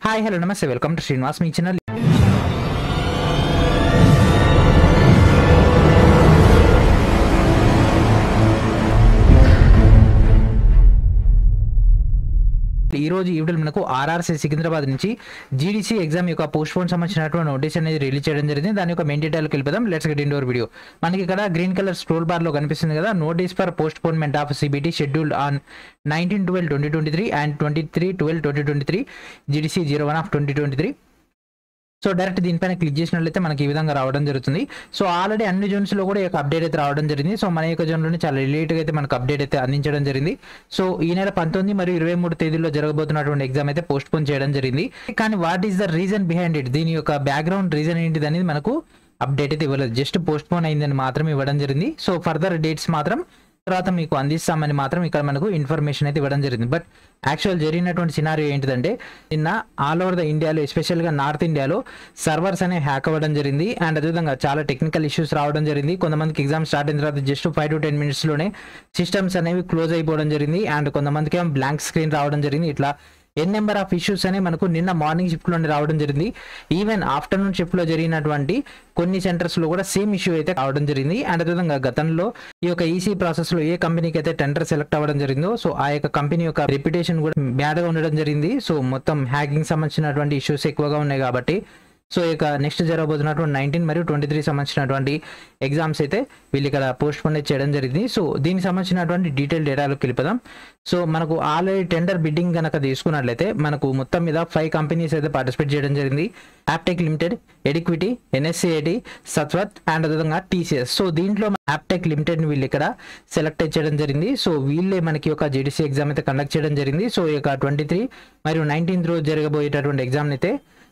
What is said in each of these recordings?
Hi hello namaste welcome to Srinivas మీ channel. ఈ రోజు ఈవినింగ్ మనకు ఆర్ఆర్సీ సికింద్రాబాద్ నుంచి జీడీసీ ఎగ్జామ్ యొక్క పోస్ట్ పోన్ సంబంధించినటువంటి నోటీస్ అనేది రిలీజ్ చేయడం జరిగింది. దాని యొక్క మెయిన్ డీటెయిల్కి వెళ్ళిపోదాం. Let's get into video. మనకి ఇక్కడ గ్రీన్ కలర్ స్క్రోల్ బార్ లో కనిపిస్తుంది కదా, notice for postponement of CBT scheduled on 19/12/2023 and 23/12/2023 GDC 01/2023. So direct దీనిపైన క్లిక్ చేసినట్లయితే మనకి ఈ విధంగా రావడం జరుగుతుంది. సో ఆల్రెడీ అన్ని జోన్స్ లో కూడా ఈ యొక్క అప్డేట్ అయితే రావడం జరిగింది. సో మన యొక్క జోన్ లోనే చాలా లేట్ గా అయితే మనకు అప్డేట్ అయితే అందించడం జరిగింది. సో ఈ నెల 19 మరియు 23 తేదీల్లో జరగబోతున్నటువంటి ఎగ్జామ్ అయితే పోస్ట్ పోన్ చేయడం జరిగింది. కానీ what is the reason behind it, దీని యొక్క బ్యాక్గ్రౌండ్ రీజన్ ఏంటిది అనేది మనకు అప్డేట్ అయితే ఇవ్వలేదు. జస్ట్ పోస్ట్ పోన్ అయిందని మాత్రం ఇవ్వడం జరిగింది. సో ఫర్దర్ డేట్స్ మాత్రం తర్వాత మీకు అందిస్తామని మాత్రం ఇక్కడ మనకు ఇన్ఫర్మేషన్ అయితే ఇవ్వడం జరిగింది. బట్ యాక్చువల్ జరిగినటువంటి సినారియో ఏంటిదంటే, నిన్న ఆల్ ఓవర్ ద ఇండియాలో ఎస్పెషల్గా నార్త్ ఇండియాలో సర్వర్స్ అనేవి హ్యాక్ అవ్వడం జరిగింది. అండ్ అదేవిధంగా చాలా టెక్నికల్ ఇష్యూస్ రావడం జరిగింది. కొంతమందికి ఎగ్జామ్ స్టార్ట్ అయిన తర్వాత జస్ట్ 5 to 10 minutes లోనే సిస్టమ్స్ అనేవి క్లోజ్ అయిపోవడం జరిగింది. అండ్ కొంతమందికి ఏమో బ్లాంక్ స్క్రీన్ రావడం జరిగింది. ఇట్లా ఎన్ నెంబర్ ఆఫ్ ఇష్యూస్ అనేవి మనకు నిన్న మార్నింగ్ షిఫ్ట్ లోనే రావడం జరిగింది. ఈవెన్ ఆఫ్టర్నూన్ షిఫ్ట్ లో జరిగినటువంటి కొన్ని సెంటర్స్ లో కూడా సేమ్ ఇష్యూ అయితే రావడం జరిగింది. అండ్ అదేవిధంగా గతంలో ఈ యొక్క ఈసీ ప్రాసెస్ లో ఏ కంపెనీకి అయితే టెండర్ సెలెక్ట్ అవ్వడం జరిగిందో, సో ఆ యొక్క కంపెనీ యొక్క రెప్యుటేషన్ కూడా బ్యాడ్ గా ఉండడం జరిగింది. సో మొత్తం హ్యాకింగ్ సంబంధించినటువంటి ఇష్యూస్ ఎక్కువగా ఉన్నాయి కాబట్టి సో ఇక నెక్స్ట్ జరగబోతున్నటువంటి 19 మరియు 23 సంబంధించినటువంటి ఎగ్జామ్స్ అయితే వీళ్ళు ఇక్కడ పోస్ట్ పోన్ చేయడం జరిగింది. సో దీనికి సంబంధించినటువంటి డీటెయిల్ డేటాలోకి వెళ్ళిపోదాం. సో మనకు ఆల్రెడీ టెండర్ బిడ్డింగ్ కనుక తీసుకున్నట్లయితే మనకు మొత్తం మీద 5 కంపెనీస్ అయితే పార్టిసిపేట్ చేయడం జరిగింది. యాప్టెక్ లిమిటెడ్, ఎడిక్విటీ, ఎన్ఎస్సిఐటి, సత్వత్ అండ్ అదేవిధంగా టీసీఎస్. సో దీంట్లో యాప్టెక్ లిమిటెడ్ వీళ్ళు ఇక్కడ సెలెక్ట్ చేయడం జరిగింది. సో వీళ్ళే మనకి ఒక జీడీసీ ఎగ్జామ్ అయితే కండక్ట్ చేయడం జరిగింది. సో ఈ యొక్క 23 మరియు 19 రోజు జరగబోయేటటువంటి ఎగ్జామ్ అయితే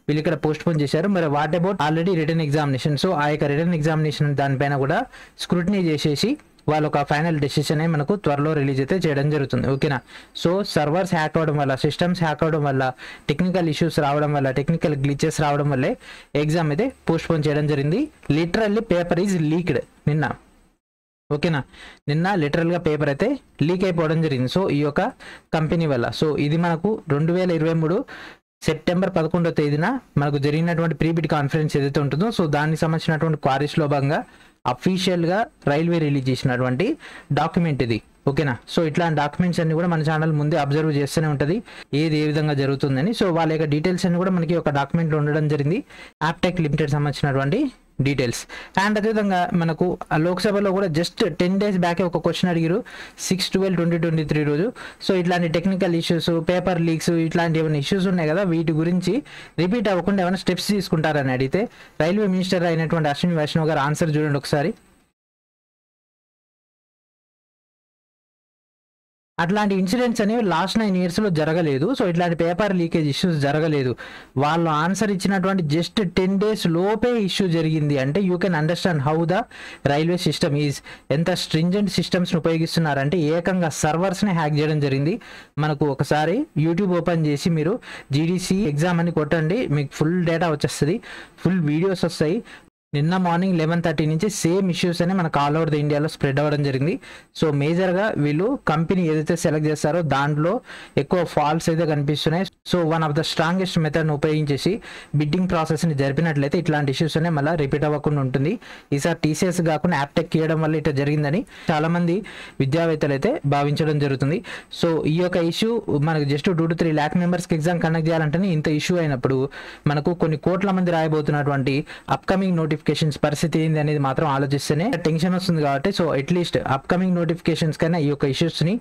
వీళ్ళు ఇక్కడ పోస్ట్ పోన్ చేశారు. మరి what about already written examination, so ఆ యొక్క రిటర్న్ ఎగ్జామినేషన్ దానిపైన కూడా స్క్రూటినీ చేసేసి వాళ్ళ ఒక ఫైనల్ డెసిషన్ మనకు త్వరలో రిలీజ్ అయితే చేయడం జరుగుతుంది. ఓకేనా. సో సర్వర్స్ హ్యాక్ అవడం వల్ల, సిస్టమ్స్ హ్యాక్ అవడం వల్ల, టెక్నికల్ ఇష్యూస్ రావడం వల్ల, టెక్నికల్ గ్లిచెస్ రావడం వల్లే ఎగ్జామ్ అయితే పోస్ట్ పోన్ చేయడం జరిగింది. లిటరల్లీ పేపర్ ఈజ్ లీక్డ్ నిన్న. ఓకేనా, నిన్న లిటరల్గా పేపర్ అయితే లీక్ అయిపోవడం జరిగింది. సో ఈ యొక్క కంపెనీ వల్ల. సో ఇది మనకు 2023 సెప్టెంబర్ 11వ తేదీన మనకు జరిగినటువంటి ప్రీబిడ్ కాన్ఫరెన్స్ ఏదైతే ఉంటుందో, సో దానికి సంబంధించినటువంటి క్వారీస్లో భాగంగా అఫీషియల్గా రైల్వే రిలీజ్ చేసినటువంటి డాక్యుమెంట్ ఇది. ఓకేనా. సో ఇట్లాంటి డాక్యుమెంట్స్ అన్ని కూడా మన ఛానల్ ముందే అబ్జర్వ్ చేస్తూనే ఉంటుంది ఏది ఏ విధంగా జరుగుతుందని. సో వాళ్ళ యొక్క డీటెయిల్స్ అన్ని కూడా మనకి ఒక డాక్యుమెంట్లో ఉండడం జరిగింది, యాప్టెక్ లిమిటెడ్ సంబంధించినటువంటి డీటెయిల్స్. అండ్ అదేవిధంగా మనకు లోక్సభలో కూడా జస్ట్ 10 days బ్యాకే ఒక క్వశ్చన్ అడిగారు 6/12/2023 రోజు. సో ఇట్లాంటి టెక్నికల్ ఇష్యూస్, పేపర్ లీక్స్, ఇట్లాంటి ఏమైనా ఇష్యూస్ ఉన్నాయి కదా, వీటి గురించి రిపీట్ అవ్వకుండా ఏమైనా స్టెప్స్ తీసుకుంటారని అడిగితే రైల్వే మినిస్టర్ అయినటువంటి అశ్విని వైష్ణవ్ గారు ఆన్సర్ చూడండి ఒకసారి. అట్లాంటి ఇన్సిడెంట్స్ అనేవి లాస్ట్ 9 years లో జరగలేదు. సో ఇట్లాంటి పేపర్ లీకేజ్ ఇష్యూస్ జరగలేదు. వాళ్ళు ఆన్సర్ ఇచ్చినటువంటి జస్ట్ 10 days లోపే ఇష్యూ జరిగింది అంటే you can understand how the railway system is, ఎంత స్ట్రింజెంట్ సిస్టమ్స్ని ఉపయోగిస్తున్నారంటే ఏకంగా సర్వర్స్ని హ్యాక్ చేయడం జరిగింది. మనకు ఒకసారి యూట్యూబ్ ఓపెన్ చేసి మీరు జీడీసీ ఎగ్జామ్ అని కొట్టండి, మీకు ఫుల్ డేటా వచ్చేస్తుంది, ఫుల్ వీడియోస్ వస్తాయి. నిన్న మార్నింగ్ 11:30 నుంచి సేమ్ ఇష్యూస్ అని మనకు ఆల్ ఓవర్ ద ఇండియాలో స్ప్రెడ్ అవ్వడం జరిగింది. సో మేజర్గా వీళ్ళు కంపెనీ ఏదైతే సెలెక్ట్ చేస్తారో దాంట్లో ఎక్కువ ఫాల్ట్స్ అయితే కనిపిస్తున్నాయి. So one of the strongest మెథడ్ని ఉపయోగించేసి బిడ్డింగ్ ప్రాసెస్ని జరిపినట్లయితే ఇట్లాంటి ఇష్యూస్ అనే మళ్ళీ రిపీట్ అవ్వకుండా ఉంటుంది. ఈసారి టీసీఎస్ కాకుండా యాప్టెక్ చేయడం వల్ల ఇట్లా జరిగిందని చాలామంది విద్యావేత్తలు అయితే భావించడం జరుగుతుంది. సో ఈ యొక్క ఇష్యూ మనకు జస్ట్ 2 to 3 lakh మెంబర్స్కి ఎగ్జామ్ కండక్ట్ చేయాలంటేనే ఇంత ఇష్యూ అయినప్పుడు మనకు కొన్ని కోట్ల మంది రాయబోతున్నటువంటి అప్కమింగ్ నోటిఫికేషన్స్ పరిస్థితి ఏంది అనేది మాత్రం ఆలోచిస్తేనే టెన్షన్ వస్తుంది. కాబట్టి సో అట్లీస్ట్ అప్కమింగ్ నోటిఫికేషన్స్ కైనా ఈ యొక్క ఇష్యూస్ ని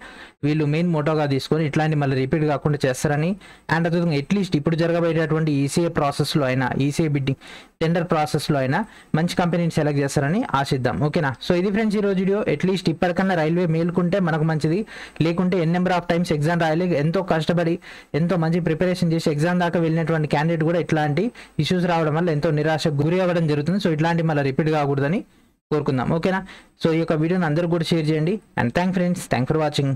వీళ్ళు మెయిన్ మోటోగా తీసుకొని ఇట్లాంటి మళ్ళీ రిపీట్ కాకుండా చేస్తారని, అండ్ అదేవిధంగా అట్లీస్ట్ ఇప్పుడు జరగబోయేటటువంటి ఈసీఏ ప్రాసెస్లో అయినా, ఈసీఏ బిడ్డింగ్ టెండర్ ప్రాసెస్లో అయినా మంచి కంపెనీని సెలెక్ట్ చేస్తారని ఆశిద్దాం. ఓకేనా. సో ఇది ఫ్రెండ్స్ ఈరోజు వీడియో. అట్లీస్ట్ ఇప్పటికన్నా రైల్వే మేలుకుంటే మనకు మంచిది, లేకుంటే ఎన్ నెంబర్ ఆఫ్ టైమ్స్ ఎగ్జామ్ రాయాలి. ఎంతో కష్టపడి ఎంతో మంచి ప్రిపరేషన్ చేసి ఎగ్జామ్ దాకా వెళ్ళినటువంటి క్యాండిడేట్ కూడా ఇట్లాంటి ఇష్యూస్ రావడం వల్ల ఎంతో నిరాశకు గురి అవ్వడం జరుగుతుంది. సో ఇట్లాంటి మళ్ళీ రిపీట్ కాకూడదని కోరుకుందాం. ఓకేనా. సో ఈ యొక్క వీడియోని అందరూ కూడా షేర్ చేయండి. And thank for watching.